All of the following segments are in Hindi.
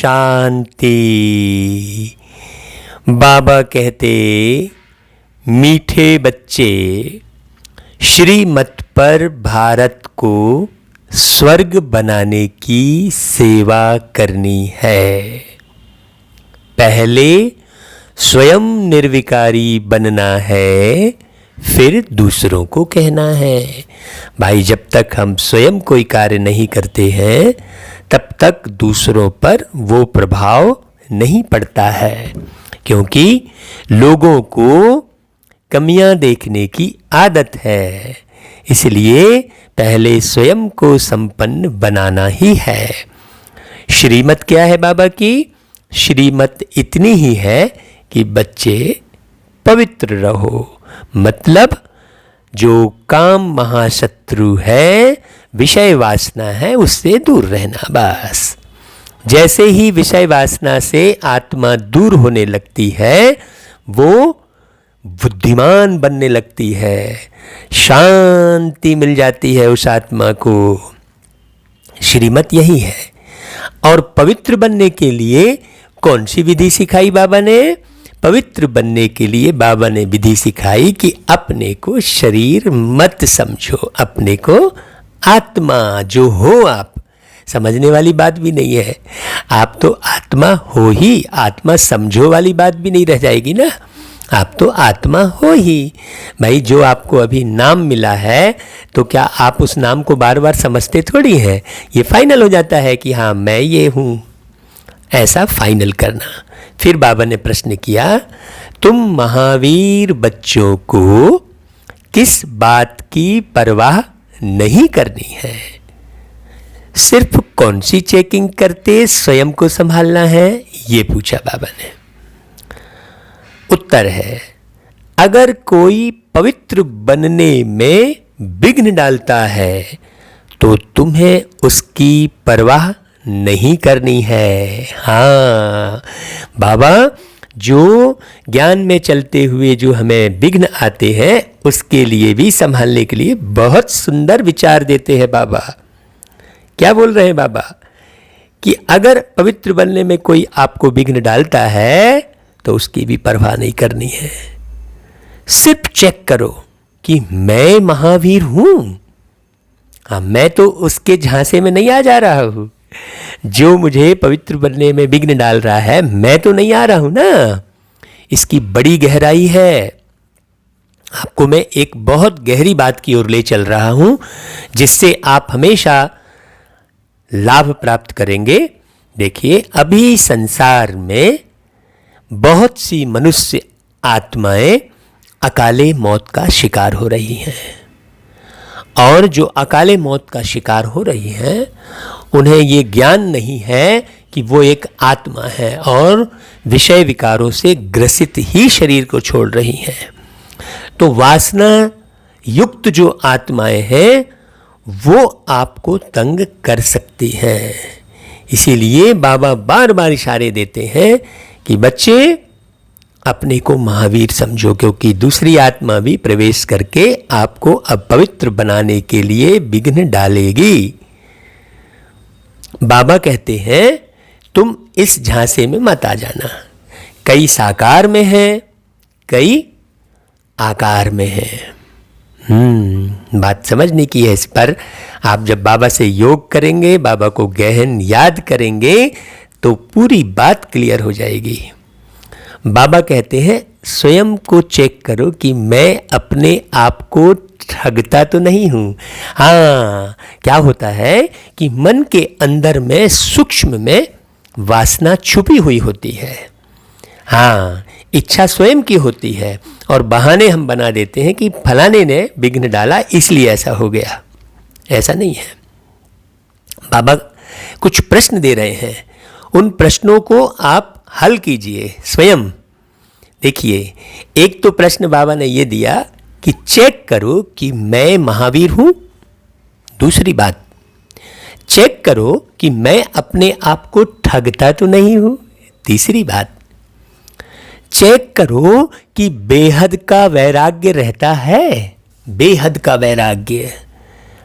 शांति। बाबा कहते, मीठे बच्चे, श्रीमत पर भारत को स्वर्ग बनाने की सेवा करनी है। पहले स्वयं निर्विकारी बनना है, फिर दूसरों को कहना है। भाई, जब तक हम स्वयं कोई कार्य नहीं करते हैं तब तक दूसरों पर वो प्रभाव नहीं पड़ता है, क्योंकि लोगों को कमियां देखने की आदत है। इसलिए पहले स्वयं को संपन्न बनाना ही है। श्रीमत क्या है बाबा की? श्रीमत इतनी ही है कि बच्चे पवित्र रहो, मतलब जो काम महाशत्रु है, विषय वासना है, उससे दूर रहना। बस जैसे ही विषय वासना से आत्मा दूर होने लगती है, वो बुद्धिमान बनने लगती है, शांति मिल जाती है उस आत्मा को। श्रीमत यही है। और पवित्र बनने के लिए कौन सी विधि सिखाई बाबा ने? पवित्र बनने के लिए बाबा ने विधि सिखाई कि अपने को शरीर मत समझो, अपने को आत्मा जो हो आप। समझने वाली बात भी नहीं है, आप तो आत्मा हो ही, आत्मा समझो वाली बात भी नहीं रह जाएगी ना, आप तो आत्मा हो ही। भाई, जो आपको अभी नाम मिला है तो क्या आप उस नाम को बार बार समझते थोड़ी हैं? ये फाइनल हो जाता है कि हाँ मैं ये हूँ, ऐसा फाइनल करना। फिर बाबा ने प्रश्न किया, तुम महावीर बच्चों को किस बात की परवाह नहीं करनी है? सिर्फ कौन सी चेकिंग करते स्वयं को संभालना है, ये पूछा बाबा ने। उत्तर है, अगर कोई पवित्र बनने में विघ्न डालता है तो तुम्हें उसकी परवाह नहीं करनी है। हाँ बाबा, जो ज्ञान में चलते हुए जो हमें विघ्न आते हैं, उसके लिए भी संभालने के लिए बहुत सुंदर विचार देते हैं बाबा। क्या बोल रहे हैं बाबा? कि अगर पवित्र बनने में कोई आपको विघ्न डालता है तो उसकी भी परवाह नहीं करनी है। सिर्फ चेक करो कि मैं महावीर हूं। हाँ, मैं तो उसके झांसे में नहीं आ जा रहा हूं। जो मुझे पवित्र बनने में विघ्न डाल रहा है, मैं तो नहीं आ रहा हूं ना। इसकी बड़ी गहराई है। आपको मैं एक बहुत गहरी बात की ओर ले चल रहा हूं, जिससे आप हमेशा लाभ प्राप्त करेंगे। देखिए, अभी संसार में बहुत सी मनुष्य आत्माएं अकाले मौत का शिकार हो रही हैं, और जो अकाले मौत का शिकार हो रही हैं, उन्हें ये ज्ञान नहीं है कि वो एक आत्मा है और विषय विकारों से ग्रसित ही शरीर को छोड़ रही हैं। तो वासना युक्त जो आत्माएं हैं, वो आपको तंग कर सकती हैं। इसीलिए बाबा बार बार इशारे देते हैं कि बच्चे अपने को महावीर समझो, क्योंकि दूसरी आत्मा भी प्रवेश करके आपको अपवित्र बनाने के लिए विघ्न डालेगी। बाबा कहते हैं, तुम इस झांसे में मत आ जाना। कई साकार में है, कई आकार में है। बात समझने की है। इस पर आप जब बाबा से योग करेंगे, बाबा को गहन याद करेंगे, तो पूरी बात क्लियर हो जाएगी। बाबा कहते हैं, स्वयं को चेक करो कि मैं अपने आप को ठगता तो नहीं हूँ। हाँ, क्या होता है कि मन के अंदर में सूक्ष्म में वासना छुपी हुई होती है। हाँ, इच्छा स्वयं की होती है और बहाने हम बना देते हैं कि फलाने ने विघ्न डाला इसलिए ऐसा हो गया। ऐसा नहीं है। बाबा कुछ प्रश्न दे रहे हैं, उन प्रश्नों को आप हल कीजिए स्वयं। देखिए, एक तो प्रश्न बाबा ने ये दिया कि चेक करो कि मैं महावीर हूं। दूसरी बात, चेक करो कि मैं अपने आप को ठगता तो नहीं हूं। तीसरी बात, चेक करो कि बेहद का वैराग्य रहता है। बेहद का वैराग्य।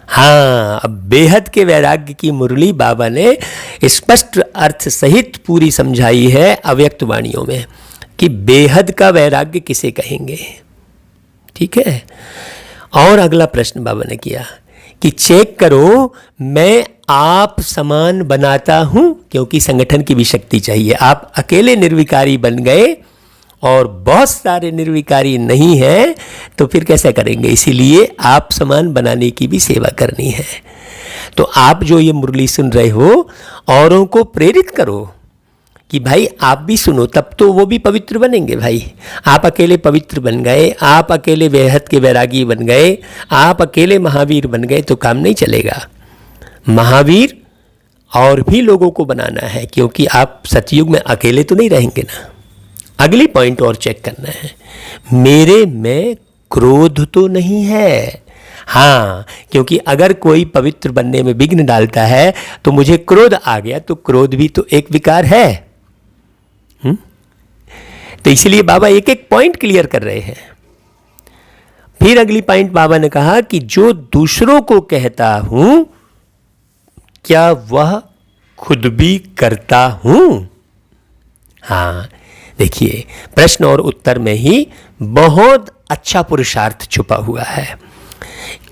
हाँ, अब बेहद के वैराग्य की मुरली बाबा ने स्पष्ट अर्थ सहित पूरी समझाई है अव्यक्त वाणियों में कि बेहद का वैराग्य किसे कहेंगे। ठीक है। और अगला प्रश्न बाबा ने किया कि चेक करो, मैं आप समान बनाता हूं, क्योंकि संगठन की भी शक्ति चाहिए। आप अकेले निर्विकारी बन गए और बहुत सारे निर्विकारी नहीं हैं, तो फिर कैसे करेंगे। इसीलिए आप समान बनाने की भी सेवा करनी है। तो आप जो ये मुरली सुन रहे हो, औरों को प्रेरित करो कि भाई आप भी सुनो, तब तो वो भी पवित्र बनेंगे। भाई आप अकेले पवित्र बन गए, आप अकेले बेहद के वैरागी बन गए, आप अकेले महावीर बन गए तो काम नहीं चलेगा। महावीर और भी लोगों को बनाना है, क्योंकि आप सतयुग में अकेले तो नहीं रहेंगे ना। अगली पॉइंट और चेक करना है, मेरे में क्रोध तो नहीं है। हाँ, क्योंकि अगर कोई पवित्र बनने में विघ्न डालता है तो मुझे क्रोध आ गया, तो क्रोध भी तो एक विकार है। तो इसलिए बाबा एक एक पॉइंट क्लियर कर रहे हैं। फिर अगली पॉइंट बाबा ने कहा कि जो दूसरों को कहता हूं, क्या वह खुद भी करता हूं। हाँ, देखिए, प्रश्न और उत्तर में ही बहुत अच्छा पुरुषार्थ छुपा हुआ है।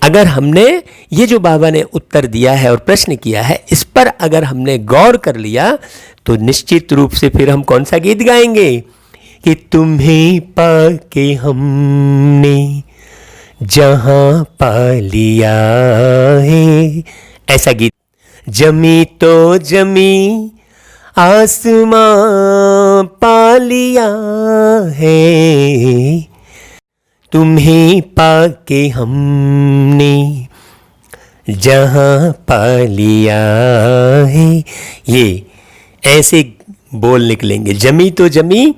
अगर हमने ये जो बाबा ने उत्तर दिया है और प्रश्न किया है, इस पर अगर हमने गौर कर लिया तो निश्चित रूप से फिर हम कौन सा गीत गाएंगे कि तुम्हें पाके हमने जहां पा लिया है, ऐसा गीत। जमी तो जमी आसमां पा लिया है, तुम्हें पाके हमने जहां पा लिया है। ये ऐसे बोल निकलेंगे, जमी तो जमी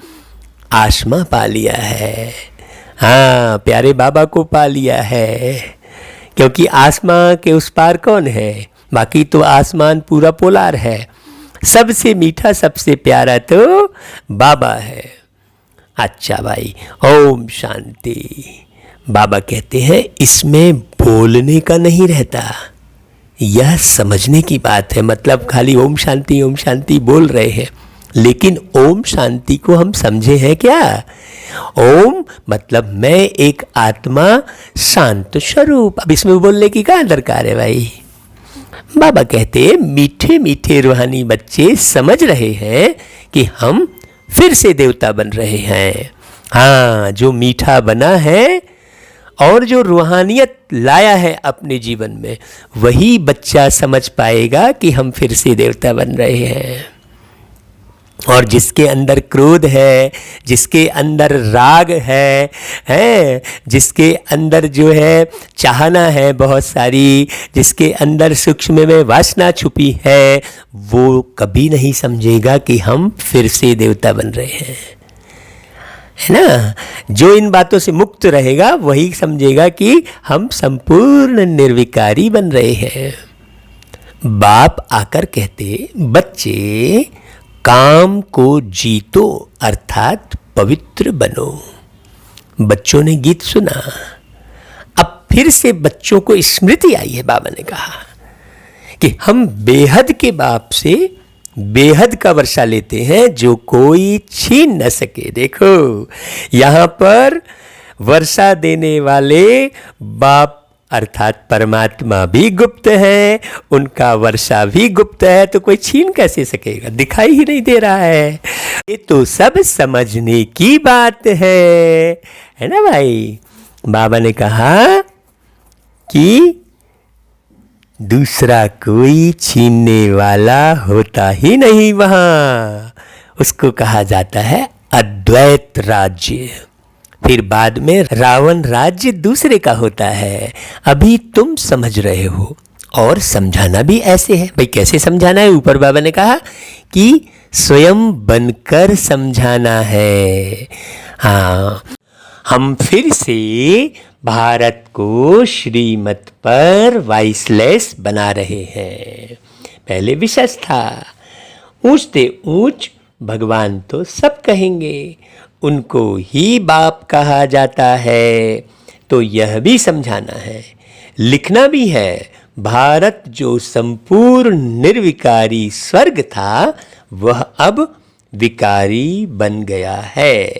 आसमां पा लिया है। हाँ, प्यारे बाबा को पा लिया है, क्योंकि आसमां के उस पार कौन है। बाकी तो आसमान पूरा पोलार है। सबसे मीठा सबसे प्यारा तो बाबा है। अच्छा भाई, ओम शांति। बाबा कहते हैं इसमें बोलने का नहीं रहता, यह समझने की बात है। मतलब खाली ओम शांति बोल रहे हैं, लेकिन ओम शांति को हम समझे हैं क्या। ओम मतलब मैं एक आत्मा शांत स्वरूप। अब इसमें बोलने की क्या दरकार है भाई। बाबा कहते हैं मीठे मीठे रूहानी बच्चे समझ रहे हैं कि हम फिर से देवता बन रहे हैं। हाँ, जो मीठा बना है और जो रूहानियत लाया है अपने जीवन में, वही बच्चा समझ पाएगा कि हम फिर से देवता बन रहे हैं। और जिसके अंदर क्रोध है, जिसके अंदर राग है, जिसके अंदर जो है चाहना है बहुत सारी, जिसके अंदर सूक्ष्म में वासना छुपी है, वो कभी नहीं समझेगा कि हम फिर से देवता बन रहे हैं, है ना। जो इन बातों से मुक्त रहेगा वही समझेगा कि हम संपूर्ण निर्विकारी बन रहे हैं। बाप आकर कहते, बच्चे काम को जीतो, अर्थात पवित्र बनो। बच्चों ने गीत सुना, अब फिर से बच्चों को स्मृति आई है। बाबा ने कहा कि हम बेहद के बाप से बेहद का वर्षा लेते हैं जो कोई छीन न सके। देखो, यहाँ पर वर्षा देने वाले बाप अर्थात परमात्मा भी गुप्त है, उनका वर्षा भी गुप्त है, तो कोई छीन कैसे सकेगा, दिखाई ही नहीं दे रहा है। ये तो सब समझने की बात है ना भाई। बाबा ने कहा कि दूसरा कोई छीनने वाला होता ही नहीं वहाँ, उसको कहा जाता है अद्वैत राज्य। फिर बाद में रावण राज्य दूसरे का होता है। अभी तुम समझ रहे हो और समझाना भी ऐसे है। भाई कैसे समझाना है, ऊपर बाबा ने कहा कि स्वयं बनकर समझाना है। हाँ, हम फिर से भारत को श्रीमत पर वाइसलेस बना रहे हैं। पहले विशेष था, ऊंचते ऊंच भगवान तो सब कहेंगे, उनको ही बाप कहा जाता है। तो यह भी समझाना है, लिखना भी है, भारत जो संपूर्ण निर्विकारी स्वर्ग था वह अब विकारी बन गया है।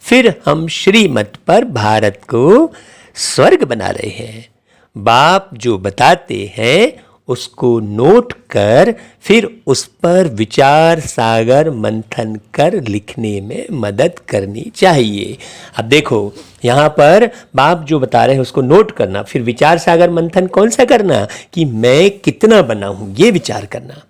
फिर हम श्रीमत पर भारत को स्वर्ग बना रहे हैं। बाप जो बताते हैं उसको नोट कर फिर उस पर विचार सागर मंथन कर लिखने में मदद करनी चाहिए। अब देखो यहाँ पर बाप जो बता रहे हैं उसको नोट करना, फिर विचार सागर मंथन कौन सा करना कि मैं कितना बना हूँ ये विचार करना।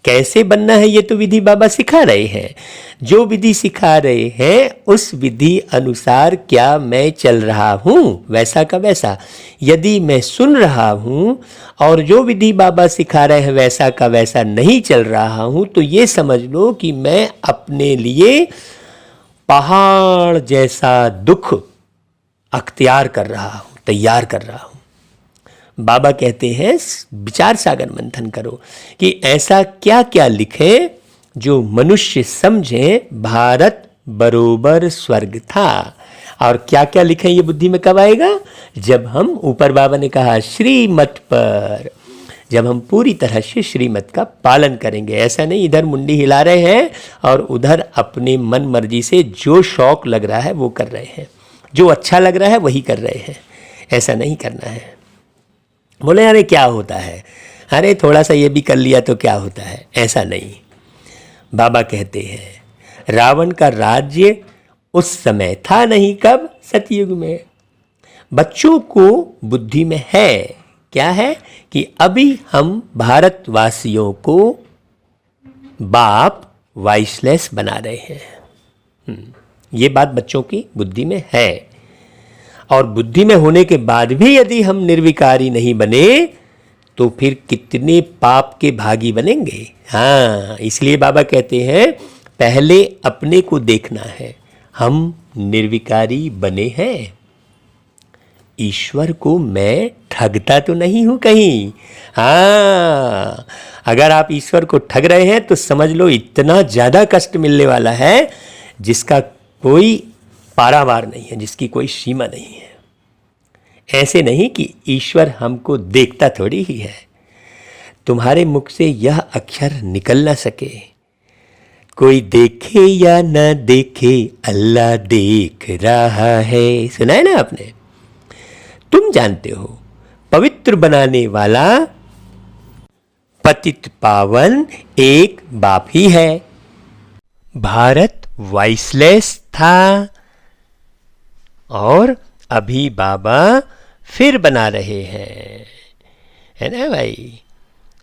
कैसे बनना है ये तो विधि बाबा सिखा रहे हैं। जो विधि सिखा रहे हैं उस विधि अनुसार क्या मैं चल रहा हूँ वैसा का वैसा। यदि मैं सुन रहा हूँ और जो विधि बाबा सिखा रहे हैं वैसा का वैसा नहीं चल रहा हूँ तो ये समझ लो कि मैं अपने लिए पहाड़ जैसा दुख अख्तियार कर रहा हूँ, तैयार कर रहा हूँ। बाबा कहते हैं विचार सागर मंथन करो कि ऐसा क्या क्या लिखे जो मनुष्य समझे भारत बरोबर स्वर्ग था। और क्या क्या लिखे ये बुद्धि में कब आएगा? जब हम, ऊपर बाबा ने कहा श्रीमत पर, जब हम पूरी तरह से श्रीमत का पालन करेंगे। ऐसा नहीं इधर मुंडी हिला रहे हैं और उधर अपने मन मर्जी से जो शौक लग रहा है वो कर रहे हैं, जो अच्छा लग रहा है वही कर रहे हैं। ऐसा नहीं करना है। बोले अरे क्या होता है, अरे थोड़ा सा ये भी कर लिया तो क्या होता है, ऐसा नहीं। बाबा कहते हैं रावण का राज्य उस समय था नहीं, कब? सतयुग में। बच्चों को बुद्धि में है, क्या है कि अभी हम भारतवासियों को बाप वाइसलेस बना रहे हैं। ये बात बच्चों की बुद्धि में है। और बुद्धि में होने के बाद भी यदि हम निर्विकारी नहीं बने तो फिर कितने पाप के भागी बनेंगे। हाँ, इसलिए बाबा कहते हैं पहले अपने को देखना है। हम निर्विकारी बने हैं, ईश्वर को मैं ठगता तो नहीं हूं कहीं। हाँ, अगर आप ईश्वर को ठग रहे हैं तो समझ लो इतना ज़्यादा कष्ट मिलने वाला है जिसका कोई पारावार नहीं है, जिसकी कोई सीमा नहीं है। ऐसे नहीं कि ईश्वर हमको देखता थोड़ी ही है। तुम्हारे मुख से यह अक्षर निकल ना सके, कोई देखे या ना देखे अल्लाह देख रहा है। सुना है ना आपने? तुम जानते हो पवित्र बनाने वाला पतित पावन एक बाप ही है। भारत वाइसलेस था और अभी बाबा फिर बना रहे हैं, है ना भाई?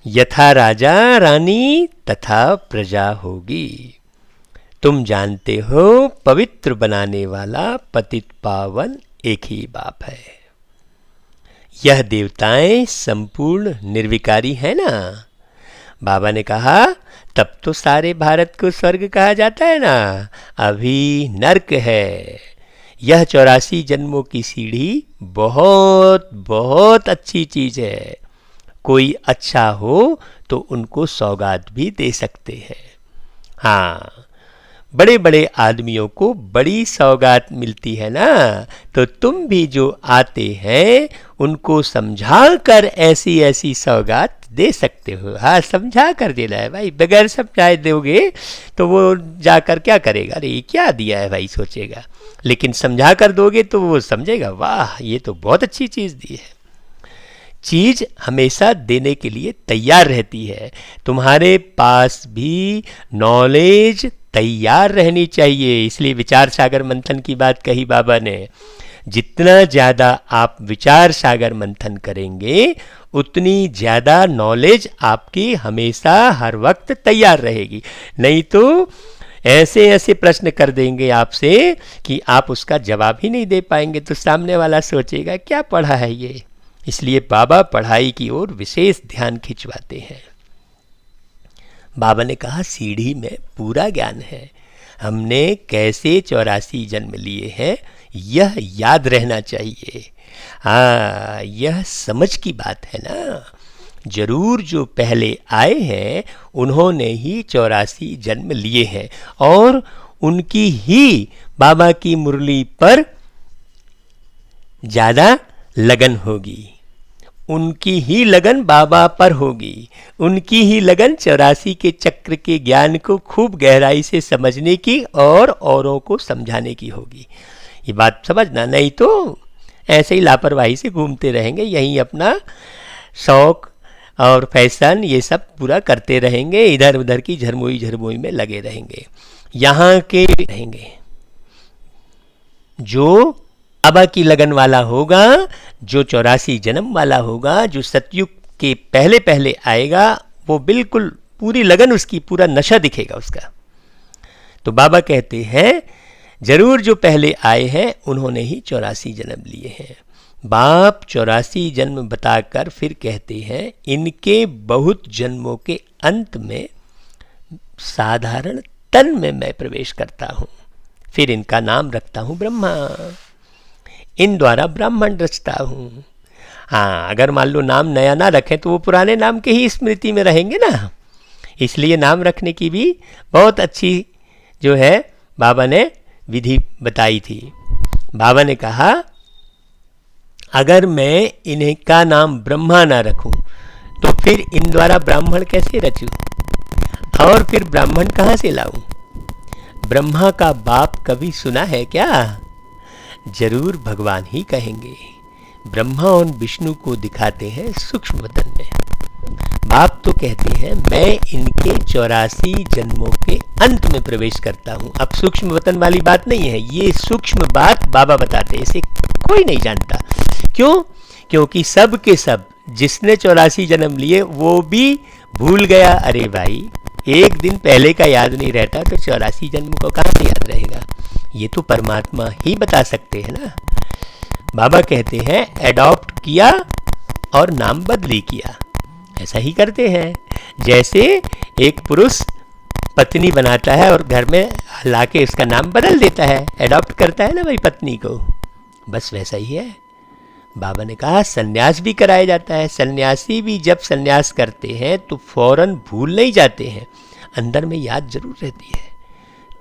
यथा राजा रानी तथा प्रजा होगी। तुम जानते हो पवित्र बनाने वाला पतित पावन एक ही बाप है। यह देवताएं संपूर्ण निर्विकारी है ना। बाबा ने कहा तब तो सारे भारत को स्वर्ग कहा जाता है ना, अभी नर्क है। यह 84 जन्मों की सीढ़ी बहुत बहुत अच्छी चीज है। कोई अच्छा हो तो उनको सौगात भी दे सकते हैं। हाँ, बड़े बड़े आदमियों को बड़ी सौगात मिलती है ना, तो तुम भी जो आते हैं उनको समझा कर ऐसी ऐसी सौगात दे सकते हो। हाँ, समझा कर देना है भाई। बगैर समझाए दोगे तो वो जाकर क्या करेगा, अरे ये क्या दिया है भाई सोचेगा। लेकिन समझा कर दोगे तो वो समझेगा, वाह ये तो बहुत अच्छी चीज़ दी है। चीज़ हमेशा देने के लिए तैयार रहती है। तुम्हारे पास भी नॉलेज तैयार रहनी चाहिए। इसलिए विचार सागर मंथन की बात कही बाबा ने। जितना ज़्यादा आप विचार सागर मंथन करेंगे उतनी ज़्यादा नॉलेज आपकी हमेशा हर वक्त तैयार रहेगी। नहीं तो ऐसे ऐसे प्रश्न कर देंगे आपसे कि आप उसका जवाब ही नहीं दे पाएंगे, तो सामने वाला सोचेगा क्या पढ़ा है ये। इसलिए बाबा पढ़ाई की ओर विशेष ध्यान खिंचवाते हैं। बाबा ने कहा सीढ़ी में पूरा ज्ञान है। हमने कैसे 84 जन्म लिए हैं यह याद रहना चाहिए। हाँ, यह समझ की बात है ना। जरूर जो पहले आए हैं उन्होंने ही 84 जन्म लिए हैं और उनकी ही बाबा की मुरली पर ज़्यादा लगन होगी। उनकी ही लगन बाबा पर होगी, उनकी ही लगन 84 के चक्र के ज्ञान को खूब गहराई से समझने की और औरों को समझाने की होगी। ये बात समझना, नहीं तो ऐसे ही लापरवाही से घूमते रहेंगे, यहीं अपना शौक और फैशन ये सब पूरा करते रहेंगे, इधर उधर की झरमोई में लगे रहेंगे। यहाँ के रहेंगे जो बाबा की लगन वाला होगा, जो 84 जन्म वाला होगा, जो सतयुग के पहले पहले आएगा, वो बिल्कुल पूरी लगन उसकी, पूरा नशा दिखेगा उसका। तो बाबा कहते हैं जरूर जो पहले आए हैं उन्होंने ही 84 जन्म लिए हैं। बाप 84 जन्म बताकर फिर कहते हैं इनके बहुत जन्मों के अंत में साधारण तन में मैं प्रवेश करता हूँ, फिर इनका नाम रखता हूँ ब्रह्मा, इन द्वारा ब्राह्मण रचता हूँ। हाँ, अगर मान लो नाम नया ना रखें तो वो पुराने नाम के ही स्मृति में रहेंगे ना, इसलिए नाम रखने की भी बहुत अच्छी जो है बाबा ने विधि बताई थी। बाबा ने कहा अगर मैं इन्हें का नाम ब्रह्मा ना रखूं तो फिर इन द्वारा ब्राह्मण कैसे रचूं, और फिर ब्राह्मण कहाँ से लाऊं? ब्रह्मा का बाप कभी सुना है क्या? जरूर भगवान ही कहेंगे। ब्रह्मा और विष्णु को दिखाते हैं सूक्ष्म वतन में। बाप तो कहते हैं मैं इनके 84 जन्मों के अंत में प्रवेश करता हूँ। अब सूक्ष्म वतन वाली बात नहीं है, ये सूक्ष्म बात बाबा बताते हैं, इसे कोई नहीं जानता। क्यों? क्योंकि सब के सब जिसने 84 जन्म लिए वो भी भूल गया। अरे भाई, एक दिन पहले का याद नहीं रहता तो 84 जन्म को कहाँ से याद रहेगा? ये तो परमात्मा ही बता सकते हैं ना। बाबा कहते हैं एडॉप्ट किया और नाम बदली किया। ऐसा ही करते हैं, जैसे एक पुरुष पत्नी बनाता है और घर में लाके उसका नाम बदल देता है, एडॉप्ट करता है ना भाई पत्नी को, बस वैसा ही है। बाबा ने कहा सन्यास भी कराया जाता है। सन्यासी भी जब सन्यास करते हैं तो फौरन भूल नहीं जाते हैं, अंदर में याद जरूर रहती है।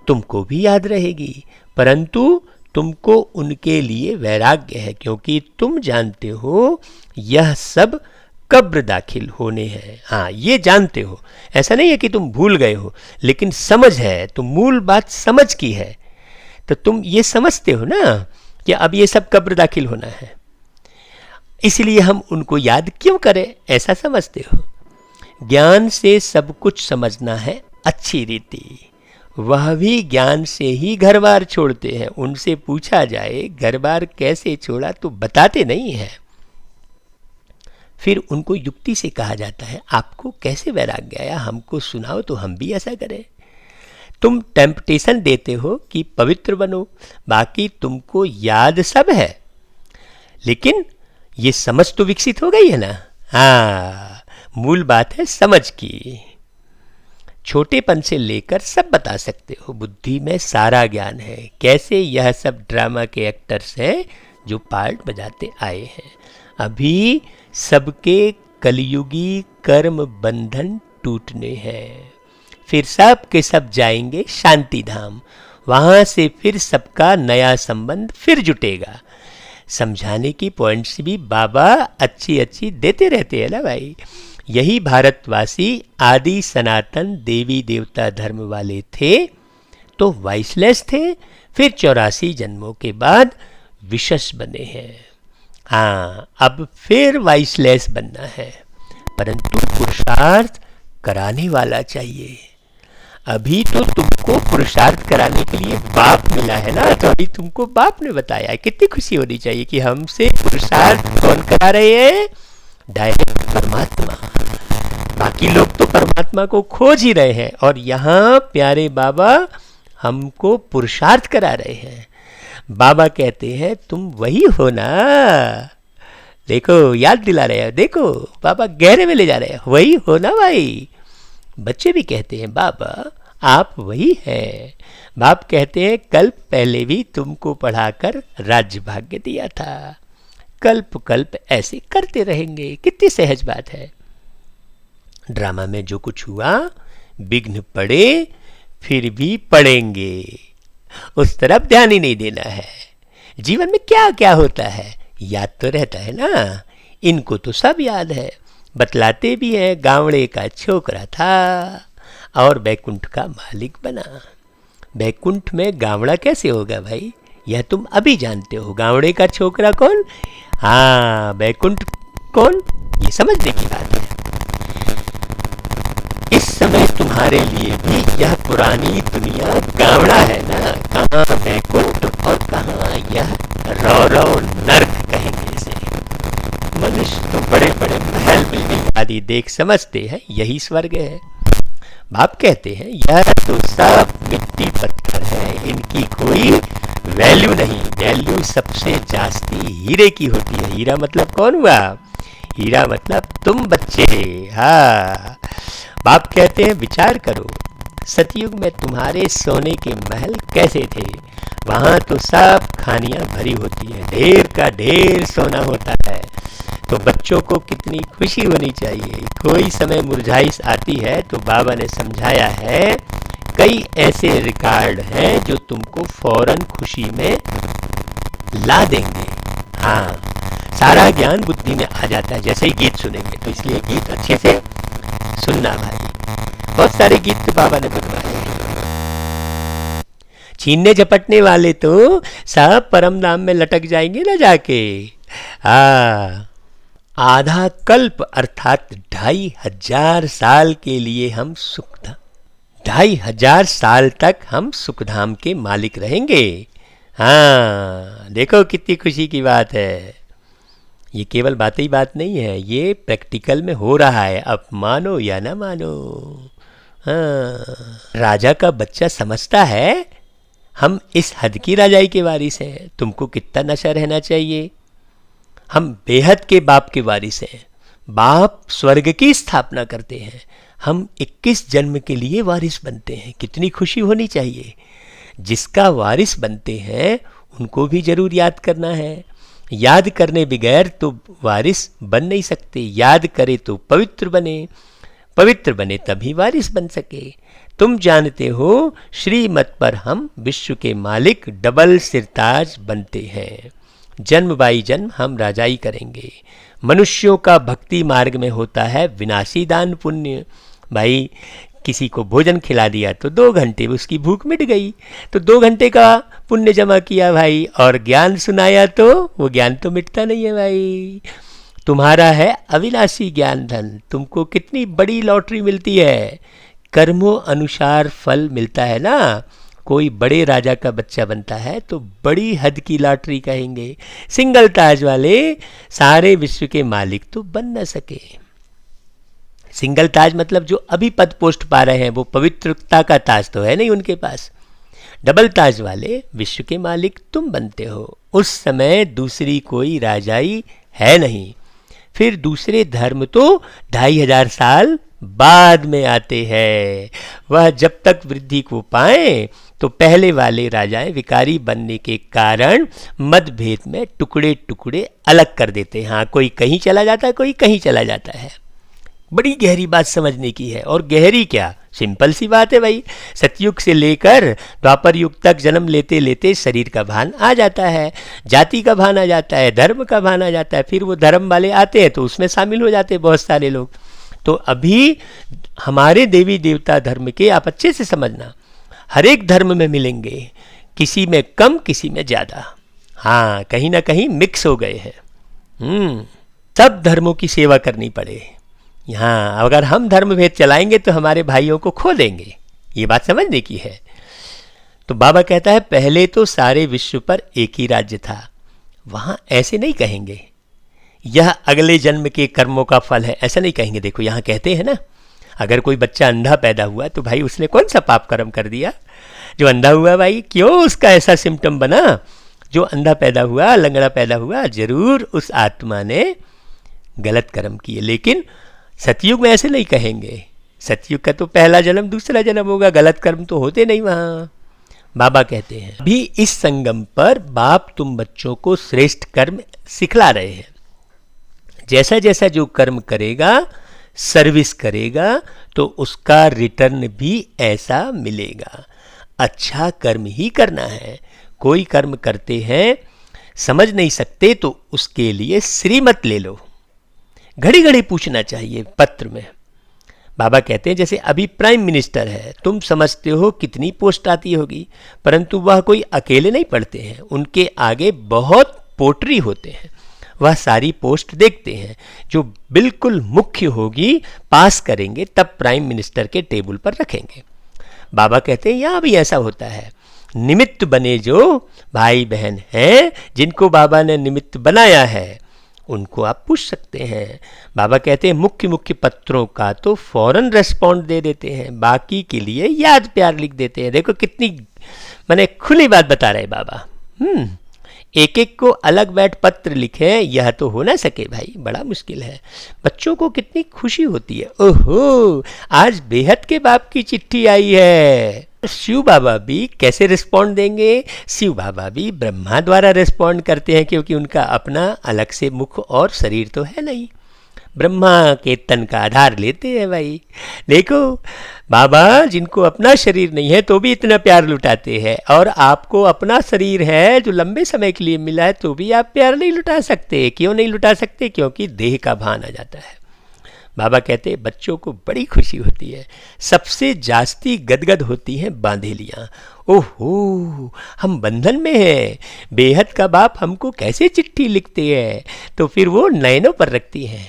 तुमको भी याद रहेगी, परंतु तुमको उनके लिए वैराग्य है, क्योंकि तुम जानते हो यह सब कब्र दाखिल होने हैं। हाँ, ये जानते हो, ऐसा नहीं है कि तुम भूल गए हो, लेकिन समझ है, तो मूल बात समझ की है। तो तुम ये समझते हो ना कि अब ये सब कब्र दाखिल होना है, इसलिए हम उनको याद क्यों करें, ऐसा समझते हो। ज्ञान से सब कुछ समझना है अच्छी रीति। वह भी ज्ञान से ही घर बार छोड़ते हैं। उनसे पूछा जाए घर बार कैसे छोड़ा तो बताते नहीं हैं। फिर उनको युक्ति से कहा जाता है आपको कैसे वैराग्य आया, हमको सुनाओ तो हम भी ऐसा करें। तुम टेम्पटेशन देते हो कि पवित्र बनो, बाकी तुमको याद सब है, लेकिन ये समझ तो विकसित हो गई है ना। हाँ, मूल बात है समझ की। छोटेपन से लेकर सब बता सकते हो, बुद्धि में सारा ज्ञान है। कैसे? यह सब ड्रामा के एक्टर्स हैं जो पार्ट बजाते आए हैं। अभी सबके कलयुगी कर्म बंधन टूटने हैं, फिर सब के सब जाएंगे शांति धाम, वहाँ से फिर सबका नया संबंध फिर जुटेगा। समझाने की पॉइंट्स भी बाबा अच्छी अच्छी देते रहते हैं ना भाई। यही भारतवासी आदि सनातन देवी देवता धर्म वाले थे तो वाइसलेस थे, फिर 84 जन्मों के बाद विशेष बने हैं। हाँ, अब फिर वाइसलेस बनना है, परंतु पुरुषार्थ कराने वाला चाहिए। अभी तो तुमको पुरुषार्थ कराने के लिए बाप मिला है ना, तो अभी तुमको बाप ने बताया है। कितनी खुशी होनी चाहिए कि हमसे पुरुषार्थ कौन करा रहे हैं? डायरेक्ट परमात्मा। बाकी लोग तो परमात्मा को खोज ही रहे हैं, और यहाँ प्यारे बाबा हमको पुरुषार्थ करा रहे हैं। बाबा कहते हैं तुम वही हो ना, देखो याद दिला रहे हो, देखो बाबा गहरे में ले जा रहे हैं, वही हो ना भाई। बच्चे भी कहते हैं बाबा आप वही हैं। बाप कहते हैं कल्प पहले भी तुमको पढ़ाकर राज्य भाग्य दिया था, कल्प कल्प ऐसे करते रहेंगे। कितनी सहज बात है। ड्रामा में जो कुछ हुआ, विघ्न पड़े फिर भी पड़ेंगे, उस तरफ ध्यान ही नहीं देना है। जीवन में क्या क्या होता है याद तो रहता है ना, इनको तो सब याद है। बतलाते भी हैं, गावड़े का छोकरा था और बैकुंठ का मालिक बना। बैकुंठ में गावड़ा कैसे होगा भाई, यह तुम अभी जानते हो। गावड़े का छोकरा कौन, हाँ बैकुंठ कौन, ये समझने की बात है। इस समय तुम्हारे लिए भी यह पुरानी दुनिया गावड़ा है ना, कहाँ बैकुंठ और कहाँ यह रौरव नर्क कहेंगे इसे। मनुष्य तो बड़े बड़े महल बिल्डिंग आदि देख समझते हैं यही स्वर्ग है। बाप कहते हैं यह तो सब मिट्टी पत्थर है, इनकी कोई वैल्यू नहीं। वैल्यू सबसे जास्ती हीरे की होती है। हीरा मतलब कौन हुआ, हीरा मतलब तुम बच्चे। हाँ, बाप कहते हैं विचार करो, सतयुग में तुम्हारे सोने के महल कैसे थे। वहाँ तो सब खानियाँ भरी होती है, ढेर का ढेर सोना होता है। तो बच्चों को कितनी खुशी होनी चाहिए। कोई समय मुरझाइश आती है तो बाबा ने समझाया है, कई ऐसे रिकॉर्ड हैं जो तुमको फौरन खुशी में ला देंगे। हाँ, सारा ज्ञान बुद्धि में आ जाता है जैसे ही गीत सुनेंगे। तो इसलिए गीत अच्छे से सुनना भाई, बहुत सारे गीत तो बाबा ने बनवाए हैं। छीनने झपटने वाले तो सब परम धाम में लटक जाएंगे ना जाके। हाँ, आधा कल्प अर्थात 2500 साल के लिए हम सुखधाम, 2500 साल तक हम सुखधाम के मालिक रहेंगे। हाँ, देखो कितनी खुशी की बात है। ये केवल बात ही बात नहीं है, ये प्रैक्टिकल में हो रहा है, अब मानो या ना मानो। हाँ, राजा का बच्चा समझता है हम इस हद की राजाई के वारिस हैं। तुमको कितना नशा रहना चाहिए। हम बेहद के बाप के वारिस हैं। बाप स्वर्ग की स्थापना करते हैं, हम 21 जन्म के लिए वारिस बनते हैं। कितनी खुशी होनी चाहिए। जिसका वारिस बनते हैं उनको भी जरूर याद करना है। याद करने बगैर तो वारिस बन नहीं सकते। याद करे तो पवित्र बने, पवित्र बने तभी वारिस बन सके। तुम जानते हो श्रीमत पर हम विश्व के मालिक डबल सिरताज बनते हैं। जन्म बाई जन्म हम राजाई करेंगे। मनुष्यों का भक्ति मार्ग में होता है विनाशी दान पुण्य। भाई किसी को भोजन खिला दिया तो 2 घंटे में उसकी भूख मिट गई, तो 2 घंटे का पुण्य जमा किया भाई। और ज्ञान सुनाया तो वो ज्ञान तो मिटता नहीं है भाई। तुम्हारा है अविनाशी ज्ञान धन। तुमको कितनी बड़ी लॉटरी मिलती है, कर्मों अनुसार फल मिलता है ना। कोई बड़े राजा का बच्चा बनता है तो बड़ी हद की लॉटरी कहेंगे। सिंगल ताज वाले सारे विश्व के मालिक तो बन न सके। सिंगल ताज मतलब जो अभी पद पोस्ट पा रहे हैं वो पवित्रता का ताज तो है नहीं उनके पास। डबल ताज वाले विश्व के मालिक तुम बनते हो। उस समय दूसरी कोई राजाई है नहीं। फिर दूसरे धर्म तो 2500 साल बाद में आते हैं। वह जब तक वृद्धि को पाएं तो पहले वाले राजाएं विकारी बनने के कारण मतभेद में टुकड़े टुकड़े अलग कर देते हैं। हाँ, कोई कहीं चला जाता है, कोई कहीं चला जाता है। बड़ी गहरी बात समझने की है। और गहरी क्या, सिंपल सी बात है भाई। सतयुग से लेकर द्वापर युग तक जन्म लेते लेते शरीर का भान आ जाता है, जाति का भान आ जाता है, धर्म का भान आ जाता है। फिर वो धर्म वाले आते हैं तो उसमें शामिल हो जाते हैं बहुत सारे लोग। तो अभी हमारे देवी देवता धर्म के आप अच्छे से समझना, हर एक धर्म में मिलेंगे, किसी में कम किसी में ज़्यादा। हाँ, कहीं ना कहीं मिक्स हो गए हैं। सब धर्मों की सेवा करनी पड़े। यहाँ अगर हम धर्म भेद चलाएंगे तो हमारे भाइयों को खो देंगे। ये बात समझने की है। तो बाबा कहता है पहले तो सारे विश्व पर एक ही राज्य था। वहाँ ऐसे नहीं कहेंगे यह अगले जन्म के कर्मों का फल है, ऐसा नहीं कहेंगे। देखो यहाँ कहते हैं ना, अगर कोई बच्चा अंधा पैदा हुआ तो भाई उसने कौन सा पाप कर्म कर दिया जो अंधा हुआ। भाई क्यों उसका ऐसा सिम्टम बना। जो अंधा पैदा हुआ, लंगड़ा पैदा हुआ, जरूर उस आत्मा ने गलत कर्म किए। लेकिन सतयुग में ऐसे नहीं कहेंगे। सतयुग का तो पहला जन्म दूसरा जन्म होगा, गलत कर्म तो होते नहीं वहाँ। बाबा कहते हैं अभी इस संगम पर बाप तुम बच्चों को श्रेष्ठ कर्म सिखला रहे हैं। जैसा जैसा जो कर्म करेगा, सर्विस करेगा, तो उसका रिटर्न भी ऐसा मिलेगा। अच्छा कर्म ही करना है। कोई कर्म करते हैं समझ नहीं सकते तो उसके लिए श्रीमत ले लो। घड़ी घड़ी पूछना चाहिए पत्र में। बाबा कहते हैं जैसे अभी प्राइम मिनिस्टर है, तुम समझते हो कितनी पोस्ट आती होगी, परंतु वह कोई अकेले नहीं पढ़ते हैं, उनके आगे बहुत पोट्री होते हैं, वह सारी पोस्ट देखते हैं, जो बिल्कुल मुख्य होगी पास करेंगे तब प्राइम मिनिस्टर के टेबल पर रखेंगे। बाबा कहते हैं यहाँ भी ऐसा होता है, निमित्त बने जो भाई बहन हैं, जिनको बाबा ने निमित्त बनाया है, उनको आप पूछ सकते हैं। बाबा कहते हैं मुख्य मुख्य पत्रों का तो फौरन रेस्पॉन्ड दे देते हैं, बाकी के लिए याद प्यार लिख देते हैं। देखो कितनी मैंने खुली बात बता रहे बाबा। एक एक को अलग बैठ पत्र लिखे, यह तो हो ना सके भाई, बड़ा मुश्किल है। बच्चों को कितनी खुशी होती है, ओहो आज बेहद के बाप की चिट्ठी आई है। शिव बाबा भी कैसे रिस्पॉन्ड देंगे? शिव बाबा भी ब्रह्मा द्वारा रिस्पॉन्ड करते हैं, क्योंकि उनका अपना अलग से मुख और शरीर तो है नहीं, ब्रह्मा के तन का आधार लेते हैं भाई। देखो बाबा जिनको अपना शरीर नहीं है तो भी इतना प्यार लुटाते हैं, और आपको अपना शरीर है जो लंबे समय के लिए मिला है तो भी आप प्यार नहीं लुटा सकते। क्यों नहीं लुटा सकते? क्योंकि देह का भान आ जाता है। बाबा कहते हैं बच्चों को बड़ी खुशी होती है, सबसे जास्ती गदगद होती हैं बांधेलियाँ। ओहो हम बंधन में हैं, बेहद का बाप हमको कैसे चिट्ठी लिखते हैं, तो फिर वो नयनों पर रखती हैं।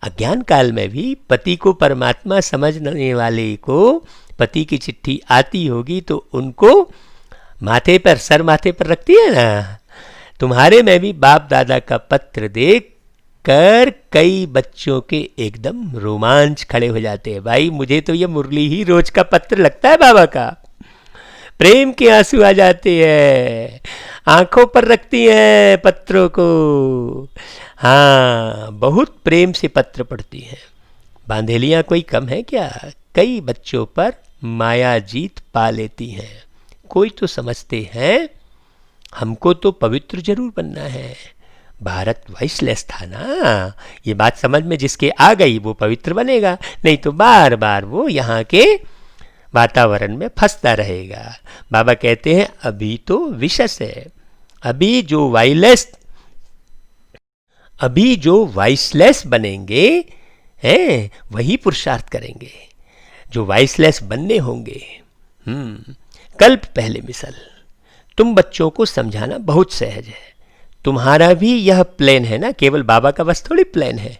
अज्ञान काल में भी पति को परमात्मा समझने वाले को पति की चिट्ठी आती होगी तो उनको माथे पर, सर माथे पर रखती है ना। तुम्हारे में भी बाप दादा का पत्र देख कर कई बच्चों के एकदम रोमांच खड़े हो जाते हैं। भाई मुझे तो ये मुरली ही रोज का पत्र लगता है बाबा का, प्रेम के आंसू आ जाते हैं, आंखों पर रखती हैं पत्रों को। हाँ बहुत प्रेम से पत्र पढ़ती हैं। बांधेलियाँ कोई कम है क्या? कई बच्चों पर माया जीत पा लेती हैं। कोई तो समझते हैं हमको तो पवित्र जरूर बनना है, भारत वाइसलेस था ना, ये बात समझ में जिसके आ गई वो पवित्र बनेगा, नहीं तो बार बार वो यहाँ के वातावरण में फंसता रहेगा। बाबा कहते हैं अभी तो विशेष है, अभी जो वाइसलेस बनेंगे हैं वही पुरुषार्थ करेंगे, जो वाइसलेस बनने होंगे। कल्प पहले मिसल। तुम बच्चों को समझाना बहुत सहज है, तुम्हारा भी यह प्लान है ना, केवल बाबा का बस थोड़ी प्लान है,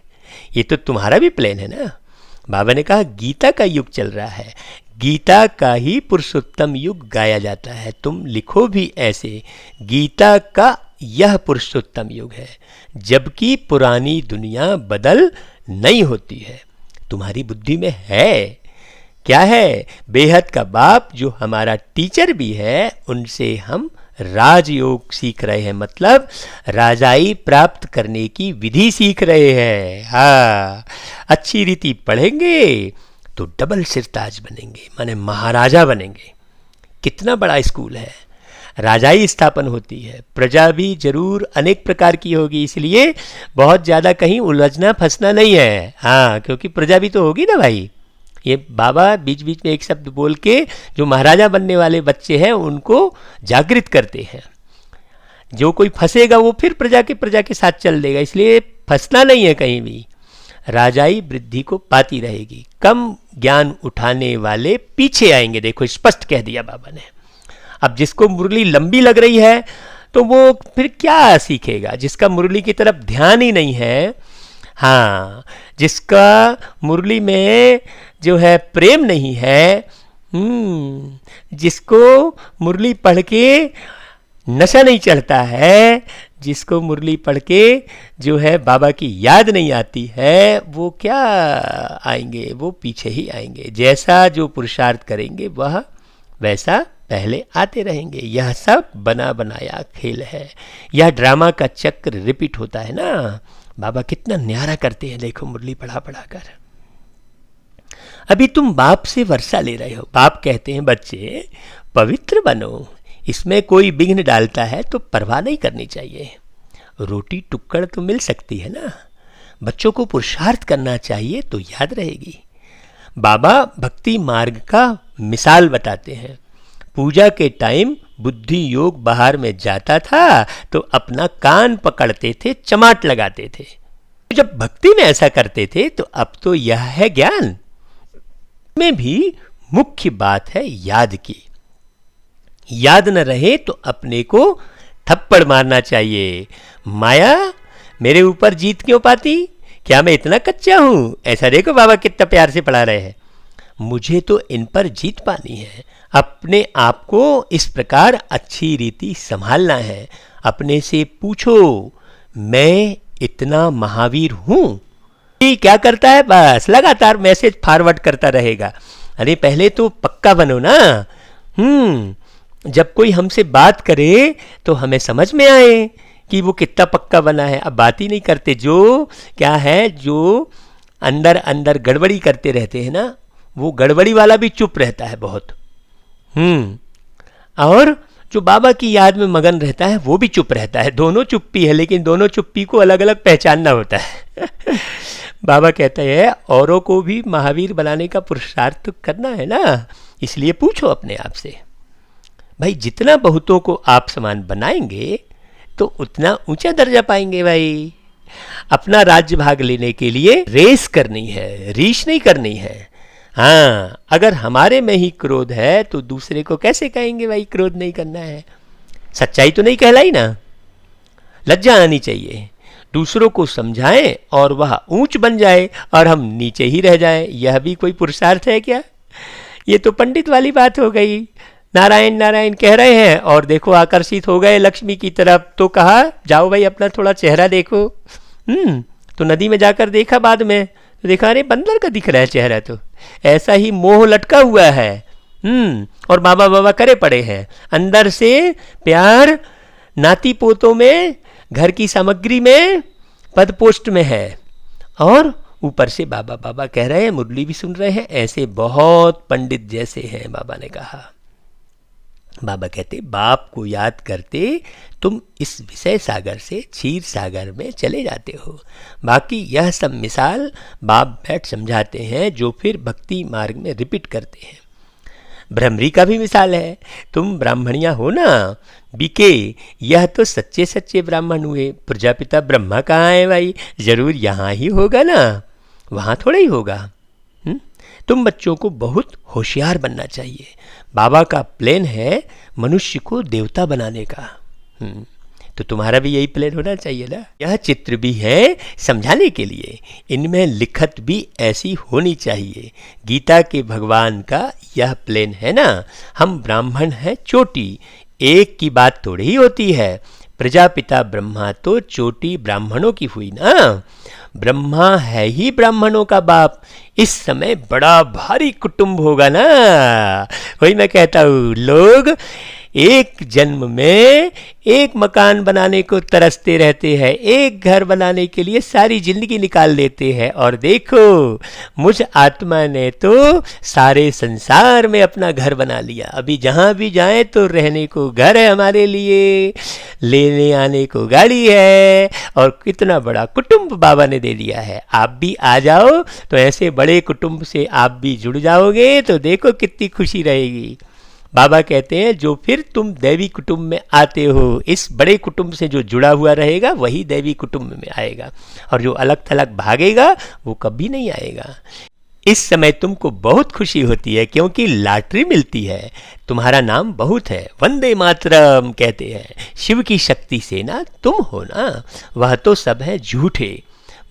ये तो तुम्हारा भी प्लान है ना। बाबा ने कहा गीता का युग चल रहा है, गीता का ही पुरुषोत्तम युग गाया जाता है। तुम लिखो भी ऐसे, गीता का यह पुरुषोत्तम युग है, जबकि पुरानी दुनिया बदल नहीं होती है। तुम्हारी बुद्धि में है क्या है? बेहद का बाप जो हमारा टीचर भी है, उनसे हम राजयोग सीख रहे हैं, मतलब राजाई प्राप्त करने की विधि सीख रहे हैं। हाँ अच्छी रीति पढ़ेंगे तो डबल सिरताज बनेंगे, माने महाराजा बनेंगे। कितना बड़ा स्कूल है, राजाई स्थापन होती है, प्रजा भी जरूर अनेक प्रकार की होगी, इसलिए बहुत ज़्यादा कहीं उलझना फंसना नहीं है। हाँ क्योंकि प्रजा भी तो होगी ना भाई। ये बाबा बीच बीच में एक शब्द बोल के जो महाराजा बनने वाले बच्चे हैं उनको जागृत करते हैं। जो कोई फंसेगा वो फिर प्रजा के साथ चल देगा, इसलिए फंसना नहीं है कहीं भी। राजाई वृद्धि को पाती रहेगी, कम ज्ञान उठाने वाले पीछे आएंगे। देखो स्पष्ट कह दिया बाबा ने। अब जिसको मुरली लंबी लग रही है तो वो फिर क्या सीखेगा, जिसका मुरली की तरफ ध्यान ही नहीं है। हाँ जिसका मुरली में जो है प्रेम नहीं है, जिसको मुरली पढ़ के नशा नहीं चढ़ता है, जिसको मुरली पढ़ के जो है बाबा की याद नहीं आती है, वो क्या आएंगे, वो पीछे ही आएंगे। जैसा जो पुरुषार्थ करेंगे वह वैसा पहले आते रहेंगे। यह सब बना बनाया खेल है, यह ड्रामा का चक्र रिपीट होता है ना। बाबा कितना न्यारा करते हैं, देखो मुरली पढ़ा पढ़ा कर। अभी तुम बाप से वर्षा ले रहे हो, बाप कहते हैं बच्चे पवित्र बनो, इसमें कोई विघ्न डालता है तो परवाह नहीं करनी चाहिए। रोटी टुक्कड़ तो मिल सकती है ना, बच्चों को पुरुषार्थ करना चाहिए तो याद रहेगी। बाबा भक्ति मार्ग का मिसाल बताते हैं। पूजा के टाइम बुद्धि योग बाहर में जाता था तो अपना कान पकड़ते थे, चमाट लगाते थे। जब भक्ति में ऐसा करते थे तो अब तो यह है ज्ञान में भी मुख्य बात है याद की। याद न रहे तो अपने को थप्पड़ मारना चाहिए। माया मेरे ऊपर जीत क्यों पाती? क्या मैं इतना कच्चा हूं? ऐसा देखो बाबा कितना प्यार से पढ़ा रहे हैं। मुझे तो इन पर जीत पानी है। अपने आप को इस प्रकार अच्छी रीति संभालना है। अपने से पूछो, मैं इतना महावीर हूं? क्या करता है? बस लगातार मैसेज फॉरवर्ड करता रहेगा। अरे पहले तो पक्का बनो ना। जब कोई हमसे बात करे तो हमें समझ में आए कि वो कितना पक्का बना है। अब बात ही नहीं करते। जो क्या है, जो अंदर अंदर गड़बड़ी करते रहते हैं ना, वो गड़बड़ी वाला भी चुप रहता है बहुत। और जो बाबा की याद में मगन रहता है वो भी चुप रहता है। दोनों चुप्पी है, लेकिन दोनों चुप्पी को अलग अलग पहचानना होता है। बाबा कहते हैं औरों को भी महावीर बनाने का पुरुषार्थ तो करना है ना। इसलिए पूछो अपने आप से, भाई जितना बहुतों को आप समान बनाएंगे तो उतना ऊंचा दर्जा पाएंगे। भाई अपना राज्य भाग लेने के लिए रेस करनी है, रीस नहीं करनी है। हाँ, अगर हमारे में ही क्रोध है तो दूसरे को कैसे कहेंगे भाई क्रोध नहीं करना है? सच्चाई तो नहीं कहलाई ना। लज्जा आनी चाहिए। दूसरों को समझाएं और वह ऊंच बन जाए और हम नीचे ही रह जाएं। यह भी कोई पुरुषार्थ है क्या? ये तो पंडित वाली बात हो गई। नारायण नारायण कह रहे हैं और देखो आकर्षित हो गए लक्ष्मी की तरफ, तो कहा जाओ भाई अपना थोड़ा चेहरा देखो। तो नदी में जाकर देखा बाद में, तो देखा अरे बंदर का दिख रहा है चेहरा। तो ऐसा ही मोह लटका हुआ है। और बाबा बाबा करे पड़े हैं। अंदर से प्यार नाती पोतों में, घर की सामग्री में, पद पोस्ट में है, और ऊपर से बाबा बाबा कह रहे हैं, मुरली भी सुन रहे हैं। ऐसे बहुत पंडित जैसे हैं। बाबा ने कहा, बाबा कहते बाप को याद करते तुम इस विषय सागर से क्षीर सागर में चले जाते हो। बाकी यह सब मिसाल बाप बैठ समझाते हैं जो फिर भक्ति मार्ग में रिपीट करते हैं। भ्रमरी का भी मिसाल है। तुम ब्राह्मणिया हो ना बीके, यह तो सच्चे सच्चे ब्राह्मण हुए। प्रजापिता ब्रह्मा कहाँ है भाई? जरूर यहाँ ही होगा ना, वहाँ थोड़ा ही होगा। तुम बच्चों को बहुत होशियार बनना चाहिए। बाबा का प्लान है मनुष्य को देवता बनाने का। तो तुम्हारा भी यही प्लान होना चाहिए ना। यह चित्र भी है समझाने के लिए। इनमें लिखत भी ऐसी होनी चाहिए। गीता के भगवान का यह प्लान है ना। हम ब्राह्मण हैं चोटी, एक की बात थोड़ी ही होती है। प्रजापिता ब्रह्मा तो चोटी ब्राह्मणों की हुई ना। ब्रह्मा है ही ब्राह्मणों का बाप। इस समय बड़ा भारी कुटुंब होगा ना। वही मैं कहता हूँ, लोग एक जन्म में एक मकान बनाने को तरसते रहते हैं, एक घर बनाने के लिए सारी जिंदगी निकाल देते हैं। और देखो मुझ आत्मा ने तो सारे संसार में अपना घर बना लिया। अभी जहाँ भी जाएं तो रहने को घर है हमारे लिए, लेने आने को गाड़ी है, और कितना बड़ा कुटुंब बाबा ने दे दिया है। आप भी आ जाओ तो ऐसे बड़े कुटुंब से आप भी जुड़ जाओगे तो देखो कितनी खुशी रहेगी। बाबा कहते हैं जो फिर तुम दैवी कुटुंब में आते हो, इस बड़े कुटुंब से जो जुड़ा हुआ रहेगा वही दैवी कुटुंब में आएगा, और जो अलग थलग भागेगा वो कभी नहीं आएगा। इस समय तुमको बहुत खुशी होती है क्योंकि लॉटरी मिलती है। तुम्हारा नाम बहुत है, वंदे मातरम कहते हैं। शिव की शक्ति से ना तुम हो ना, वह तो सब है झूठे।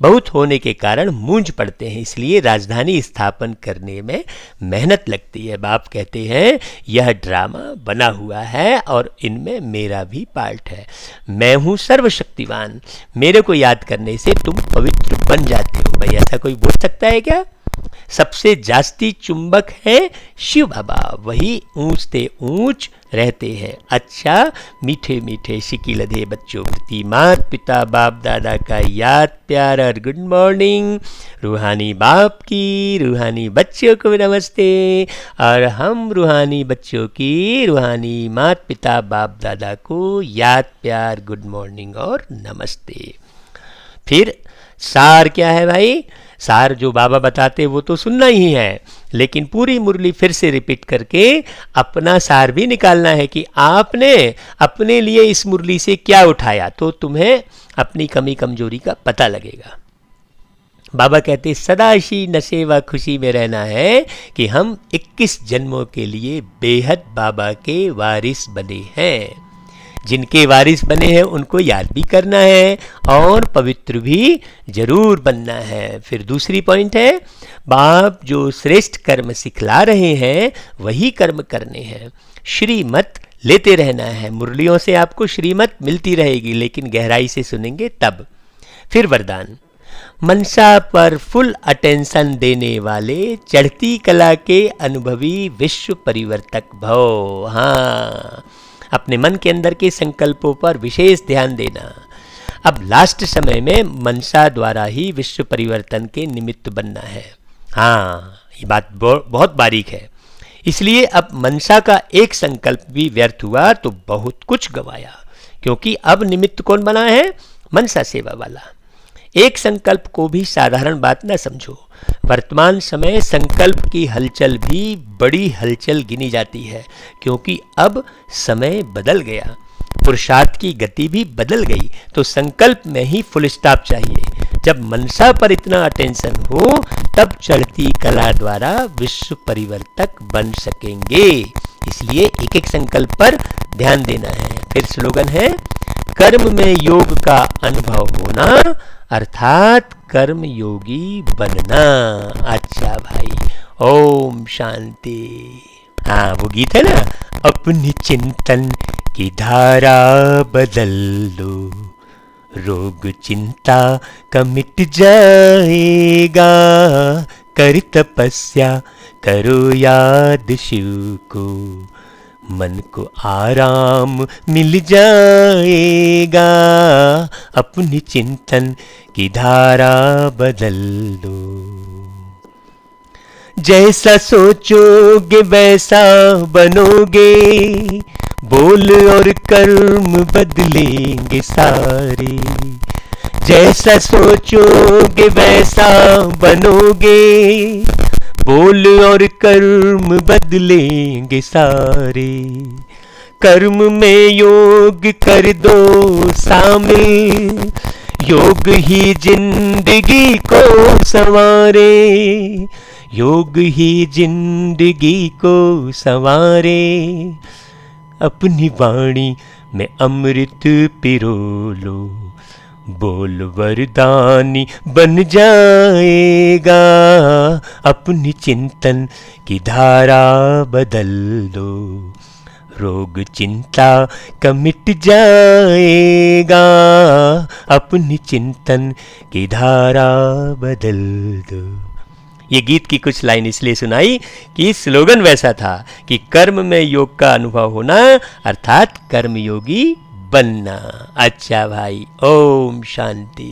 बहुत होने के कारण मूंझ पड़ते हैं, इसलिए राजधानी स्थापन करने में मेहनत लगती है। बाप कहते हैं यह ड्रामा बना हुआ है और इनमें मेरा भी पार्ट है। मैं हूँ सर्वशक्तिवान, मेरे को याद करने से तुम पवित्र बन जाते हो। भाई ऐसा कोई बोल सकता है क्या? सबसे जास्ती चुंबक है शिव बाबा, वही ऊंचते ऊंच रहते हैं। अच्छा मीठे मीठे शिकिलधे बच्चों प्रति माता पिता बाप दादा का याद प्यार और गुड मॉर्निंग। रूहानी बाप की रूहानी बच्चों को नमस्ते, और हम रूहानी बच्चों की रूहानी माता पिता बाप दादा को याद प्यार गुड मॉर्निंग और नमस्ते। फिर सार क्या है भाई? सार जो बाबा बताते वो तो सुनना ही है, लेकिन पूरी मुरली फिर से रिपीट करके अपना सार भी निकालना है कि आपने अपने लिए इस मुरली से क्या उठाया, तो तुम्हें अपनी कमी कमजोरी का पता लगेगा। बाबा कहते सदा ही नशे व खुशी में रहना है कि हम 21 जन्मों के लिए बेहद बाबा के वारिस बने हैं। जिनके वारिस बने हैं उनको याद भी करना है और पवित्र भी जरूर बनना है। फिर दूसरी पॉइंट है, बाप जो श्रेष्ठ कर्म सिखला रहे हैं वही कर्म करने हैं। श्रीमत लेते रहना है। मुरलियों से आपको श्रीमत मिलती रहेगी, लेकिन गहराई से सुनेंगे तब। फिर वरदान, मनसा पर फुल अटेंशन देने वाले चढ़ती कला के अनुभवी विश्व परिवर्तक भव। हाँ, अपने मन के अंदर के संकल्पों पर विशेष ध्यान देना। अब लास्ट समय में मनसा द्वारा ही विश्व परिवर्तन के निमित्त बनना है। हाँ, ये बात बहुत बारीक है। इसलिए अब मनसा का एक संकल्प भी व्यर्थ हुआ तो बहुत कुछ गवाया, क्योंकि अब निमित्त कौन बना है? मनसा सेवा वाला। एक संकल्प को भी साधारण बात न समझो। वर्तमान समय संकल्प की हलचल भी बड़ी हलचल गिनी जाती है, क्योंकि अब समय बदल गया, पुरुषार्थ की गति भी बदल गई। तो संकल्प में ही फुल स्टॉप चाहिए। जब मनसा पर इतना अटेंशन हो तब चढ़ती कला द्वारा विश्व परिवर्तक बन सकेंगे। इसलिए एक एक संकल्प पर ध्यान देना है। फिर स्लोगन है, कर्म में योग का अनुभव होना अर्थात कर्म योगी बनना। अच्छा भाई, ओम शांति। हाँ, वो गीत है ना, अपनी चिंतन की धारा बदल लो, रोग चिंता का मिट जाएगा, कर तपस्या करो याद शिव को, मन को आराम मिल जाएगा, अपनी चिंतन की धारा बदल लो। जैसा सोचोगे वैसा बनोगे, बोल और कर्म बदलेंगे सारे। जैसा सोचोगे वैसा बनोगे, बोल और कर्म बदलेंगे सारे। कर्म में योग कर दो शामिल, योग ही जिंदगी को संवारे, योग ही जिंदगी को संवारे। अपनी वाणी में अमृत पिरो लो, बोल वरदानी बन जाएगा, अपनी चिंतन की धारा बदल दो, रोग चिंता का मिट जाएगा, अपनी चिंतन की धारा बदल दो। ये गीत की कुछ लाइन इसलिए सुनाई कि स्लोगन वैसा था कि कर्म में योग का अनुभव होना अर्थात कर्मयोगी बनना। अच्छा भाई, ओम शांति।